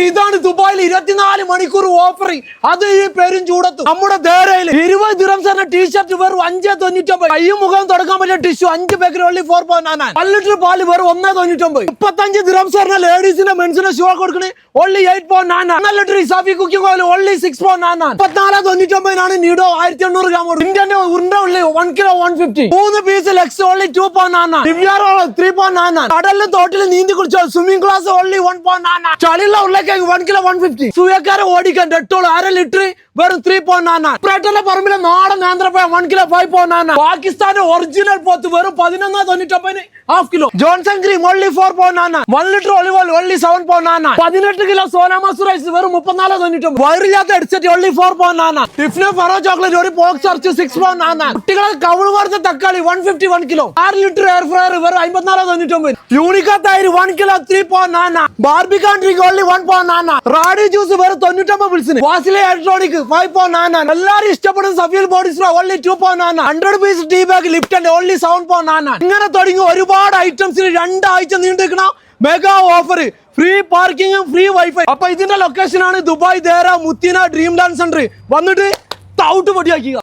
ഇതാണ് ദുബായിൽ 24 മണിക്കൂർ ഓഫർ. അത് ഈ പേരും ചൂടത്ത് നമ്മുടെ ദേരയിൽ 20 ദിറംസിന്റെ ടീഷർട്ട് വെറും 5.99. കയ്യും മുഖം തുടക്കാൻ പറ്റിയ ടിഷ്യൂ 5 പാക്കറ്റ് ഓൺലി 4.99. 1 ലിറ്റർ പാല് വെറും 1.99. 35 ദിറംസ് ലേഡീസിന്റെ മെൻസിന്റെ ഷൂ കൊടുക്കണേ ഓൺലി 8.99. 1 ലിറ്റർ ഇസാഫി cooking oil only 6.99. 34.99 Nido 1800 gram. ഇന്ത്യന്റെ ഉരുണ്ട ഉള്ളി 1 കിലോ 150. 3 പീസ് ലെക്സ് ഓൺലി 2.99. ദിവ്യാറോ 3.99. കടലിലും തോട്ടിലും നീന്തി കുളിച്ചോ സ്വിമ്മിംഗ് ക്ലാസ് ഓൺലി 1.99. ചളിയുള്ള ഉള്ളേക്ക് 1 കിലോ 150. സൂയക്കാരെ ഓടിക്കാൻ ഡെറ്റോൾ 1/2 ലിറ്റർ വെറും 3.99. ബ്രൈറ്റന്റെ പറമ്പിലെ നാടൻ നേന്ത്രപ്പഴം 1 കിലോ 5.99. പാകിസ്ഥാന്റെ ഒറിജിനൽ പോത്ത് വെറും 11.99 half kilo. Johnson cream only 4.99. 1 litre olive oil only 7.99. 18 kilo Sona Masoori rice വെറും 34.99. വയറില്ലാത്ത ഹെഡ്സെറ്റ് ഓൺലി 4.99. ടിഫ്നോ ഫറോ ചോക്ലേറ്റ് ഒരു ബോക്സ് അർച്ച് 6.99. കുട്ടികളെ കവിള് വറുത്ത തക്കാളി 151 കിലോ. 6 ലിറ്റർ എയർ ഫ്രയർ വെറും 54.99. യൂണിക്ക തൈര് 1 കിലോ 3.99. Barbican drink only 1.99. റാഡി ജ്യൂസ് വെറും 99 പിൽസിന്. വാസിലെ ഇലക്ട്രോണിക് 5.99. എല്ലാരും ഇഷ്ടപ്പെടുന്ന സഫീൽ body spray only 2.99. 100 piece tea bag Lipton only 7.99. ഇങ്ങനെ തുടങ്ങി ഒരുപാട് ഐറ്റംസിന് 2 ആഴ്ച നീണ്ടിരിക്കണ മെഗാ ഓഫർ. ഫ്രീ പാർക്കിംഗും ഫ്രീ വൈഫൈ. അപ്പൊ ഇതിന്റെ ലൊക്കേഷൻ ആണ് Dubai Deira Muteena dream land centre. വന്നിട്ട് തൗട്ട് പൊടിയാക്കുക.